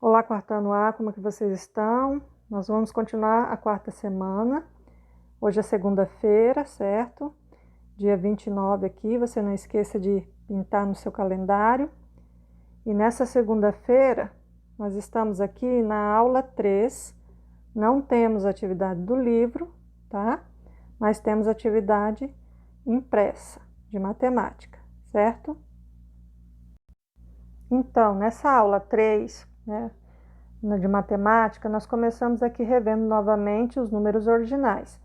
Olá, quartano A, como é que vocês estão? Nós vamos continuar a quarta semana. Hoje é segunda-feira, certo? Dia 29 aqui, você não esqueça de pintar no seu calendário. E nessa segunda-feira, nós estamos aqui na aula 3. Não temos atividade do livro, tá? Mas temos atividade impressa de matemática, certo? Então, nessa aula 3, né, de matemática, nós começamos aqui revendo novamente os números ordinais.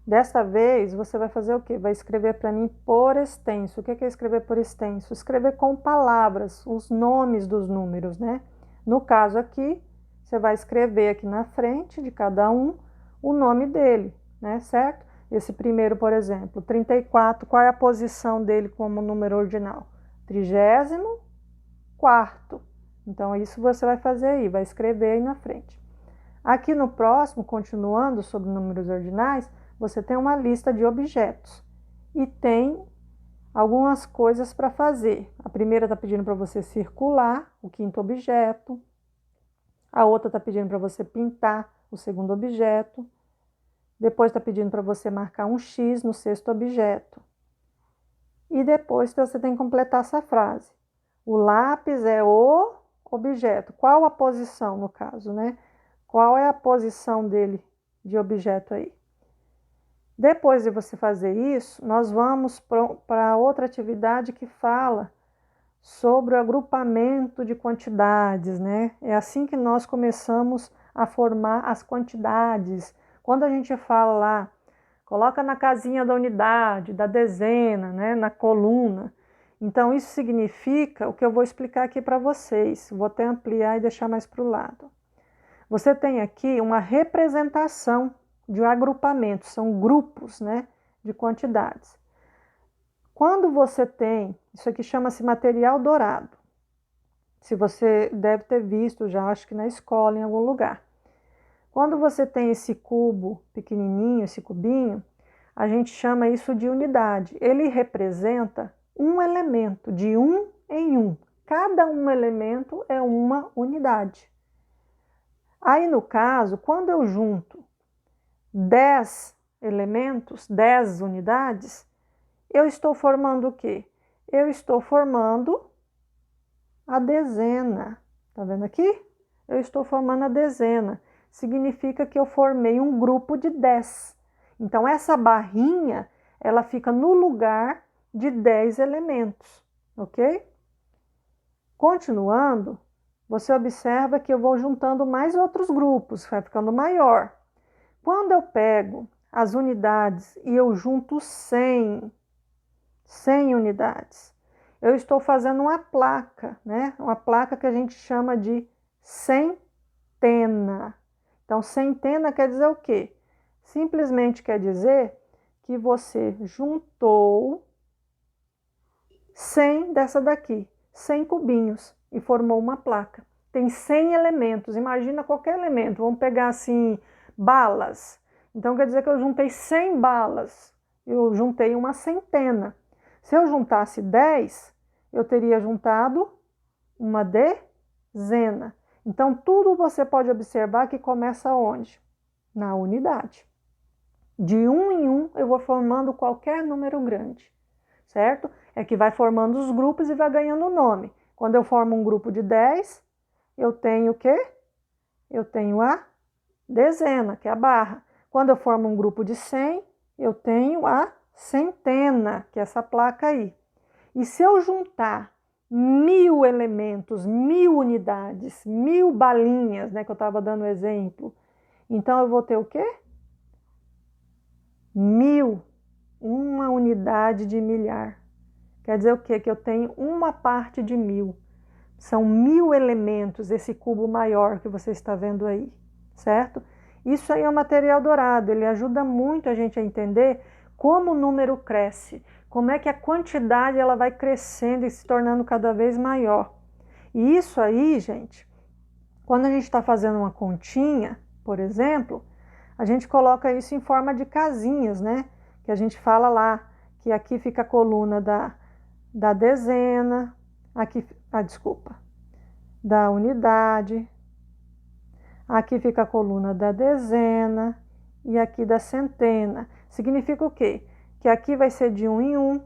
Dessa vez, você vai fazer o quê? Vai escrever para mim por extenso. O que é escrever por extenso? Escrever com palavras, os nomes dos números, né? No caso aqui, você vai escrever aqui na frente de cada um o nome dele, né? Certo? Esse primeiro, por exemplo, 34, qual é a posição dele como número ordinal? 34º. Então, isso você vai fazer aí, vai escrever aí na frente. Aqui no próximo, continuando sobre números ordinais, você tem uma lista de objetos e tem algumas coisas para fazer. A primeira está pedindo para você circular o quinto objeto, a outra está pedindo para você pintar o segundo objeto, depois está pedindo para você marcar um X no sexto objeto. E depois você tem que completar essa frase. O lápis é o objeto. Qual a posição, no caso, né? Qual é a posição dele de objeto aí? Depois de você fazer isso, nós vamos para outra atividade que fala sobre o agrupamento de quantidades, né? É assim que nós começamos a formar as quantidades. Quando a gente fala lá, coloca na casinha da unidade, da dezena, né? Na coluna. Então, isso significa o que eu vou explicar aqui para vocês. Vou até ampliar e deixar mais para o lado. Você tem aqui uma representação de um agrupamento, são grupos, né, de quantidades. Quando você tem, isso aqui chama-se material dourado. Se você deve ter visto já, acho que na escola, em algum lugar. Quando você tem esse cubo pequenininho, esse cubinho, a gente chama isso de unidade. Ele representa um elemento, de um em um. Cada um elemento é uma unidade. Aí, no caso, quando eu junto 10 elementos, 10 unidades, eu estou formando o quê? Eu estou formando a dezena. Tá vendo aqui? Eu estou formando a dezena. Significa que eu formei um grupo de 10. Então, essa barrinha, ela fica no lugar de 10 elementos, ok? Continuando, você observa que eu vou juntando mais outros grupos, vai ficando maior. Quando eu pego as unidades e eu junto 100 unidades, eu estou fazendo uma placa, né? Uma placa que a gente chama de centena. Então, centena quer dizer o quê? Simplesmente quer dizer que você juntou 100 dessa daqui, 100 cubinhos, e formou uma placa. Tem 100 elementos, imagina qualquer elemento, vamos pegar assim, balas. Então quer dizer que eu juntei 100 balas, eu juntei uma centena. Se eu juntasse 10, eu teria juntado uma dezena. Então tudo você pode observar que começa onde? Na unidade. De um em um eu vou formando qualquer número grande, certo? É que vai formando os grupos e vai ganhando nome. Quando eu formo um grupo de 10, eu tenho o quê? Eu tenho a dezena, que é a barra. Quando eu formo um grupo de 100, eu tenho a centena, que é essa placa aí. E se eu juntar 1000 elementos, 1000 unidades, 1000 balinhas, né, que eu estava dando exemplo, então eu vou ter o quê? 1000, uma unidade de milhar. Quer dizer o quê? Que eu tenho uma parte de 1000. São 1000 elementos, esse cubo maior que você está vendo aí, certo? Isso aí é o material dourado, ele ajuda muito a gente a entender como o número cresce, como é que a quantidade ela vai crescendo e se tornando cada vez maior. E isso aí, gente, quando a gente está fazendo uma continha, por exemplo, a gente coloca isso em forma de casinhas, né? Que a gente fala lá, que aqui fica a coluna da dezena, aqui, desculpa, da unidade, Aqui fica a coluna da dezena e aqui da centena. Significa o quê? Que aqui vai ser de 1 em 1,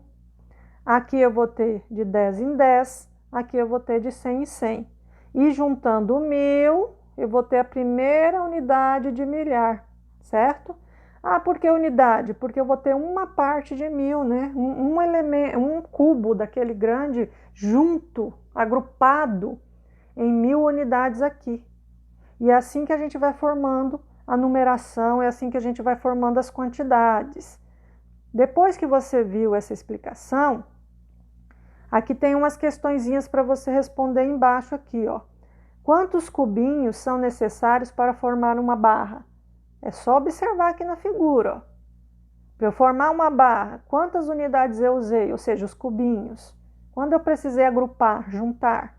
aqui eu vou ter de 10 em 10, aqui eu vou ter de 100 em 100. E juntando o 1000, eu vou ter a primeira unidade de milhar, certo? Ah, por que unidade? Porque eu vou ter uma parte de 1000, né? Um elemento, um cubo daquele grande junto, agrupado em 1000 unidades aqui. E é assim que a gente vai formando a numeração, é assim que a gente vai formando as quantidades. Depois que você viu essa explicação, aqui tem umas questõezinhas para você responder embaixo aqui, ó. Quantos cubinhos são necessários para formar uma barra? É só observar aqui na figura, ó. Para eu formar uma barra, quantas unidades eu usei? Ou seja, os cubinhos. Quando eu precisei agrupar, juntar?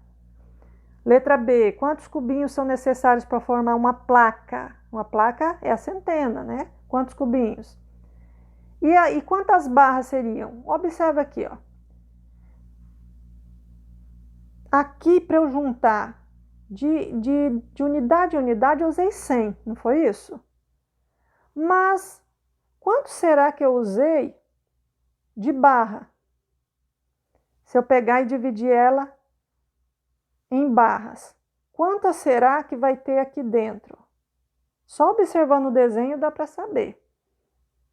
Letra B, quantos cubinhos são necessários para formar uma placa? Uma placa é a centena, né? Quantos cubinhos? E aí, quantas barras seriam? Observa aqui, ó. Aqui, para eu juntar de unidade em unidade, eu usei 100, não foi isso? Mas, quanto será que eu usei de barra? Se eu pegar e dividir ela em barras, quantas será que vai ter aqui dentro? Só observando o desenho dá para saber,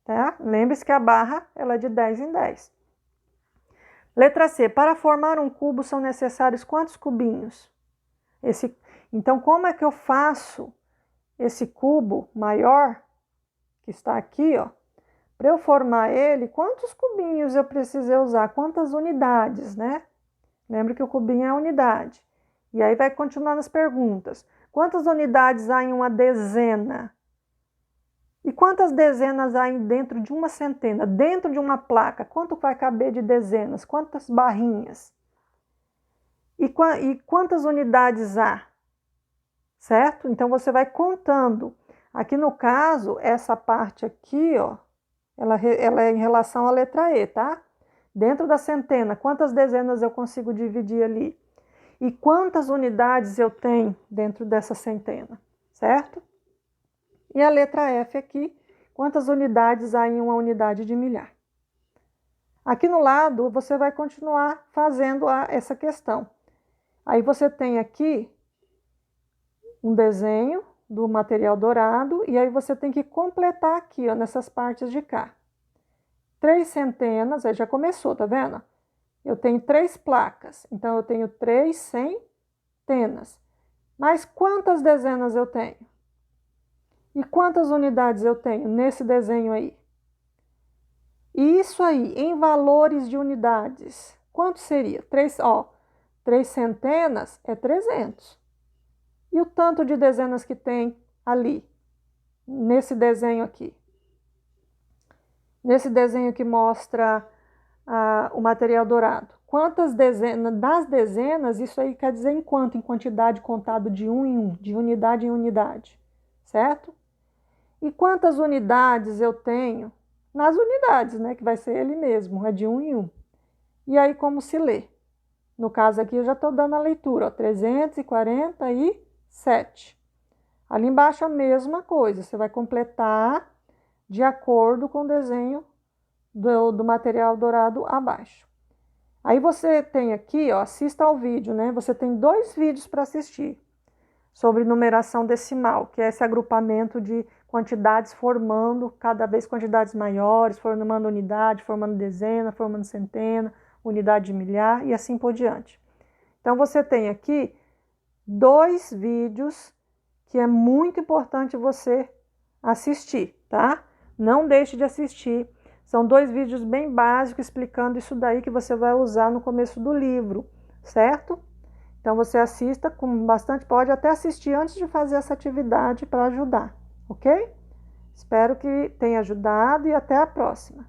tá? Lembre-se que a barra ela é de 10 em 10. Letra C, para formar um cubo são necessários quantos cubinhos? Então, como é que eu faço esse cubo maior, que está aqui, ó? Para eu formar ele, quantos cubinhos eu precisei usar? Quantas unidades, né? Lembra que o cubinho é a unidade. E aí vai continuar nas perguntas. Quantas unidades há em uma dezena? E quantas dezenas há dentro de uma centena? Dentro de uma placa, quanto vai caber de dezenas? Quantas barrinhas? E quantas unidades há? Certo? Então, você vai contando. Aqui no caso, essa parte aqui, ó, ela é em relação à letra E, tá? Dentro da centena, quantas dezenas eu consigo dividir ali? E quantas unidades eu tenho dentro dessa centena, certo? E a letra F aqui, quantas unidades há em uma unidade de milhar? Aqui no lado, você vai continuar fazendo essa questão. Aí você tem aqui um desenho do material dourado, e aí você tem que completar aqui, ó, nessas partes de cá. 3 centenas, aí já começou, tá vendo? Eu tenho 3 placas, então eu tenho 3 centenas. Mas quantas dezenas eu tenho? E quantas unidades eu tenho nesse desenho aí? E isso aí, em valores de unidades, quanto seria? 3 centenas é 300. E o tanto de dezenas que tem ali, nesse desenho aqui? Nesse desenho que mostra o material dourado. Quantas dezenas, das dezenas, isso aí quer dizer em quanto? Em quantidade contado de 1 em 1, de unidade em unidade, certo? E quantas unidades eu tenho? Nas unidades, né? Que vai ser ele mesmo, é de 1 em 1. E aí como se lê? No caso aqui eu já estou dando a leitura, ó, 347. Ali embaixo a mesma coisa, você vai completar de acordo com o desenho do material dourado abaixo. Aí você tem aqui, ó, assista ao vídeo, né? Você tem 2 vídeos para assistir sobre numeração decimal, que é esse agrupamento de quantidades formando cada vez quantidades maiores, formando unidade, formando dezena, formando centena, unidade de milhar e assim por diante. Então você tem aqui 2 vídeos que é muito importante você assistir, tá? Não deixe de assistir. São 2 vídeos bem básicos explicando isso daí que você vai usar no começo do livro, certo? Então você assista com bastante, pode até assistir antes de fazer essa atividade para ajudar, ok? Espero que tenha ajudado e até a próxima.